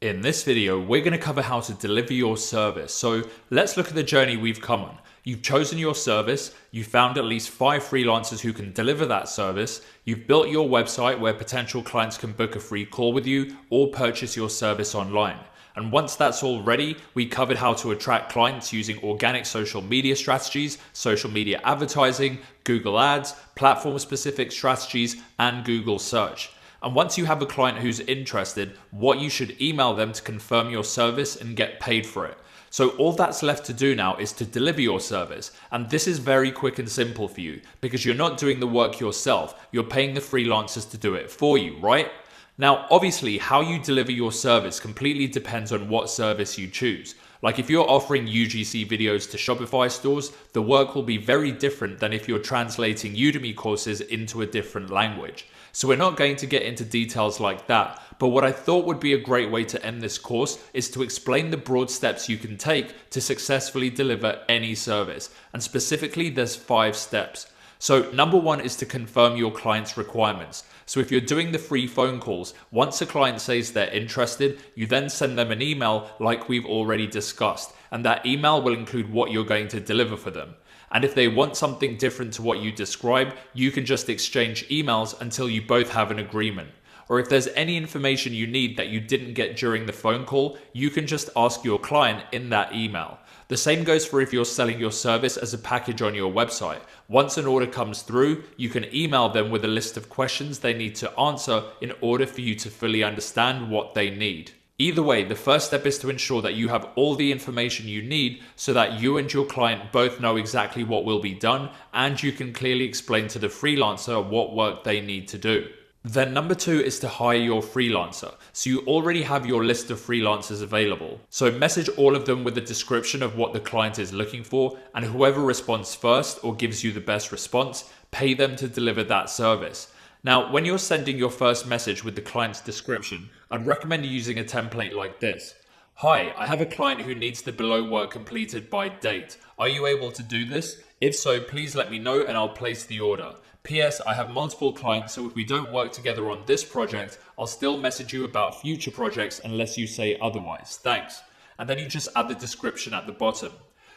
In this video, we're going to cover how to deliver your service. So let's look at the journey we've come on. You've chosen your service, you've found at least 5 freelancers who can deliver that service, you've built your website where potential clients can book a free call with you or purchase your service online. And once that's all ready, we covered how to attract clients using organic social media strategies, social media advertising, Google Ads, platform-specific strategies, and Google search. And once you have a client who's interested, what you should email them to confirm your service and get paid for it. So all that's left to do now is to deliver your service. And this is very quick and simple for you because you're not doing the work yourself. You're paying the freelancers to do it for you, right? Now, obviously, how you deliver your service completely depends on what service you choose. Like if you're offering UGC videos to Shopify stores, the work will be very different than if you're translating Udemy courses into a different language. So we're not going to get into details like that, but what I thought would be a great way to end this course is to explain the broad steps you can take to successfully deliver any service. And specifically, there's 5 steps. So number 1 is to confirm your client's requirements. So if you're doing the free phone calls, once a client says they're interested, you then send them an email like we've already discussed. And that email will include what you're going to deliver for them. And if they want something different to what you describe, you can just exchange emails until you both have an agreement. Or if there's any information you need that you didn't get during the phone call, you can just ask your client in that email. The same goes for if you're selling your service as a package on your website. Once an order comes through, you can email them with a list of questions they need to answer in order for you to fully understand what they need. Either way, the first step is to ensure that you have all the information you need so that you and your client both know exactly what will be done and you can clearly explain to the freelancer what work they need to do. Then number 2 is to hire your freelancer. So you already have your list of freelancers available. So message all of them with a description of what the client is looking for, and whoever responds first or gives you the best response, pay them to deliver that service. Now, when you're sending your first message with the client's description, I'd recommend using a template like this. Hi, I have a client who needs the below work completed by date. Are you able to do this? If so, please let me know and I'll place the order. PS, I have multiple clients, so if we don't work together on this project, I'll still message you about future projects unless you say otherwise. Thanks. And then you just add the description at the bottom.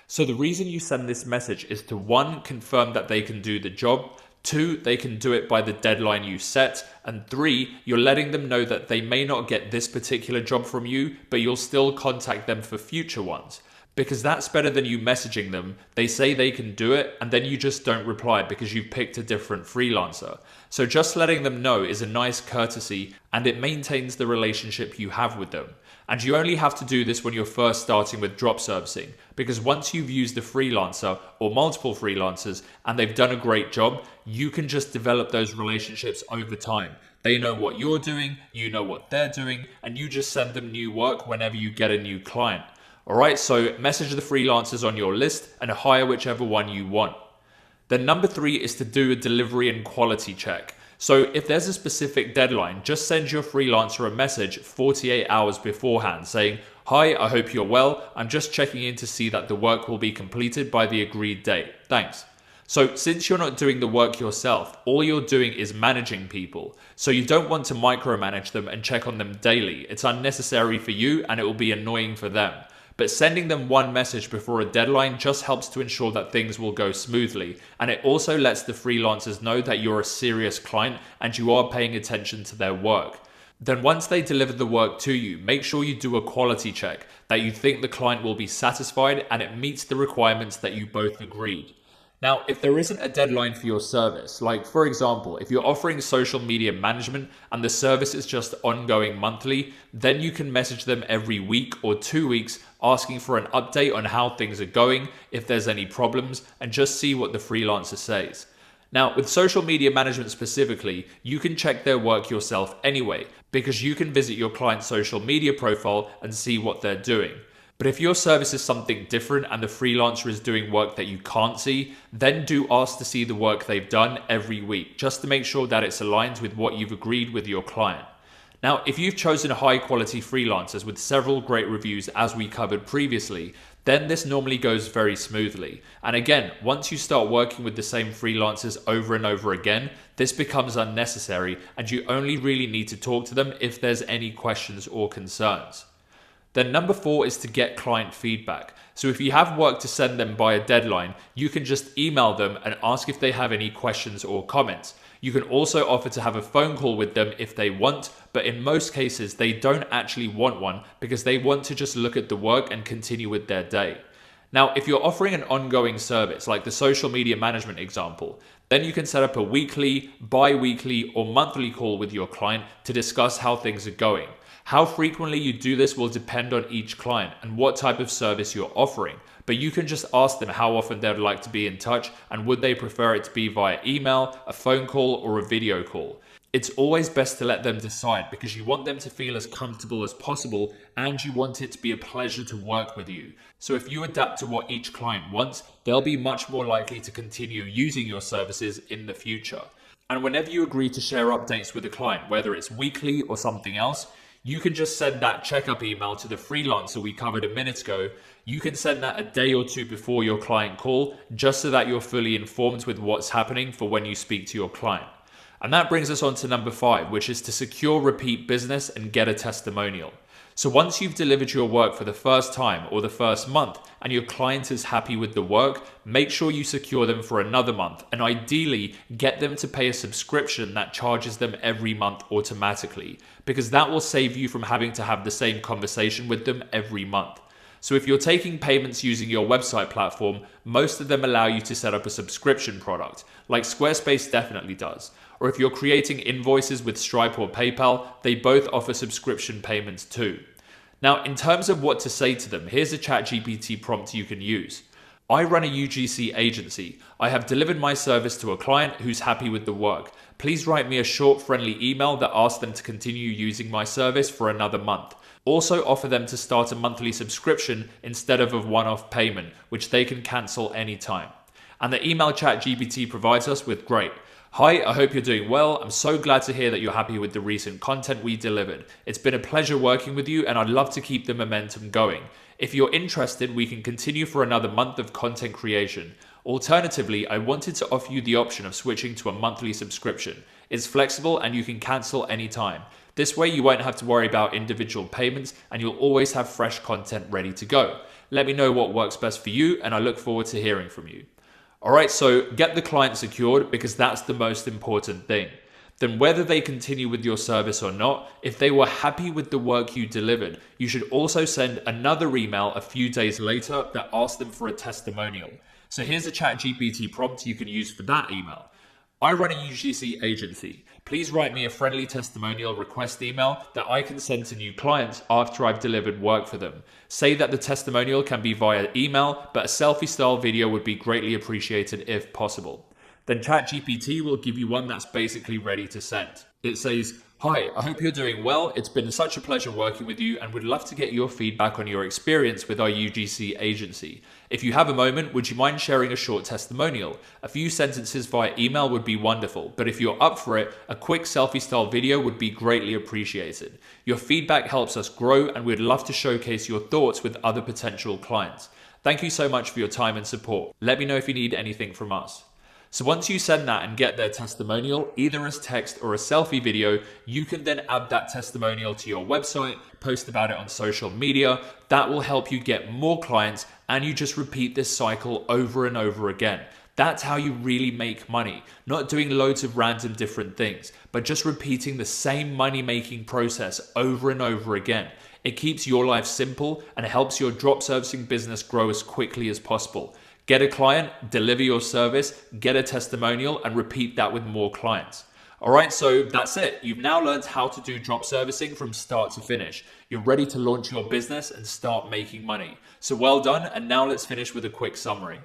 So the reason you send this message is to 1, confirm that they can do the job, 2, they can do it by the deadline you set, and 3, you're letting them know that they may not get this particular job from you, but you'll still contact them for future ones. Because that's better than you messaging them. They say they can do it and then you just don't reply because you've picked a different freelancer. So just letting them know is a nice courtesy and it maintains the relationship you have with them. And you only have to do this when you're first starting with drop servicing, because once you've used a freelancer or multiple freelancers and they've done a great job, you can just develop those relationships over time. They know what you're doing, you know what they're doing, and you just send them new work whenever you get a new client. Alright, so message the freelancers on your list and hire whichever one you want. Then number 3 is to do a delivery and quality check. So if there's a specific deadline, just send your freelancer a message 48 hours beforehand saying, hi, I hope you're well. I'm just checking in to see that the work will be completed by the agreed date. Thanks. So since you're not doing the work yourself, all you're doing is managing people. So you don't want to micromanage them and check on them daily. It's unnecessary for you and it will be annoying for them. But sending them one message before a deadline just helps to ensure that things will go smoothly. And it also lets the freelancers know that you're a serious client and you are paying attention to their work. Then once they deliver the work to you, make sure you do a quality check that you think the client will be satisfied and it meets the requirements that you both agreed. Now, if there isn't a deadline for your service, like for example, if you're offering social media management and the service is just ongoing monthly, then you can message them every week or 2 weeks asking for an update on how things are going, if there's any problems, and just see what the freelancer says. Now, with social media management specifically, you can check their work yourself anyway, because you can visit your client's social media profile and see what they're doing. But if your service is something different and the freelancer is doing work that you can't see, then do ask to see the work they've done every week, just to make sure that it's aligned with what you've agreed with your client. Now, if you've chosen high quality freelancers with several great reviews as we covered previously, then this normally goes very smoothly. And again, once you start working with the same freelancers over and over again, this becomes unnecessary and you only really need to talk to them if there's any questions or concerns. Then number 4 is to get client feedback. So if you have work to send them by a deadline, you can just email them and ask if they have any questions or comments. You can also offer to have a phone call with them if they want, but in most cases, they don't actually want one because they want to just look at the work and continue with their day. Now, if you're offering an ongoing service, like the social media management example, then you can set up a weekly, bi-weekly, or monthly call with your client to discuss how things are going. How frequently you do this will depend on each client and what type of service you're offering, but you can just ask them how often they'd like to be in touch and would they prefer it to be via email, a phone call, or a video call. It's always best to let them decide because you want them to feel as comfortable as possible and you want it to be a pleasure to work with you. So if you adapt to what each client wants, they'll be much more likely to continue using your services in the future. And whenever you agree to share updates with a client, whether it's weekly or something else, you can just send that checkup email to the freelancer we covered a minute ago. You can send that a day or two before your client call, just so that you're fully informed with what's happening for when you speak to your client. And that brings us on to number 5, which is to secure repeat business and get a testimonial. So once you've delivered your work for the first time or the first month and your client is happy with the work, make sure you secure them for another month and ideally get them to pay a subscription that charges them every month automatically, because that will save you from having to have the same conversation with them every month. So if you're taking payments using your website platform, most of them allow you to set up a subscription product, like Squarespace definitely does. Or if you're creating invoices with Stripe or PayPal, they both offer subscription payments too. Now, in terms of what to say to them, here's a ChatGPT prompt you can use. I run a UGC agency. I have delivered my service to a client who's happy with the work. Please write me a short, friendly email that asks them to continue using my service for another month. Also offer them to start a monthly subscription instead of a one-off payment, which they can cancel anytime. And the email ChatGPT provides us with great. Hi, I hope you're doing well. I'm so glad to hear that you're happy with the recent content we delivered. It's been a pleasure working with you and I'd love to keep the momentum going. If you're interested, we can continue for another month of content creation. Alternatively, I wanted to offer you the option of switching to a monthly subscription. It's flexible and you can cancel anytime. This way you won't have to worry about individual payments and you'll always have fresh content ready to go. Let me know what works best for you and I look forward to hearing from you. Alright, so get the client secured because that's the most important thing. Then whether they continue with your service or not, if they were happy with the work you delivered, you should also send another email a few days later that asks them for a testimonial. So here's a ChatGPT prompt you can use for that email. I run a UGC agency. Please write me a friendly testimonial request email that I can send to new clients after I've delivered work for them. Say that the testimonial can be via email, but a selfie style video would be greatly appreciated if possible. Then ChatGPT will give you one that's basically ready to send. It says, hi, I hope you're doing well. It's been such a pleasure working with you and would love to get your feedback on your experience with our UGC agency. If you have a moment, would you mind sharing a short testimonial? A few sentences via email would be wonderful, but if you're up for it, a quick selfie style video would be greatly appreciated. Your feedback helps us grow and we'd love to showcase your thoughts with other potential clients. Thank you so much for your time and support. Let me know if you need anything from us. So once you send that and get their testimonial, either as text or a selfie video, you can then add that testimonial to your website, post about it on social media. That will help you get more clients and you just repeat this cycle over and over again. That's how you really make money, not doing loads of random different things, but just repeating the same money-making process over and over again. It keeps your life simple and helps your drop servicing business grow as quickly as possible. Get a client, deliver your service, get a testimonial, and repeat that with more clients. All right, so that's it. You've now learned how to do drop servicing from start to finish. You're ready to launch your business and start making money. So well done, and now let's finish with a quick summary.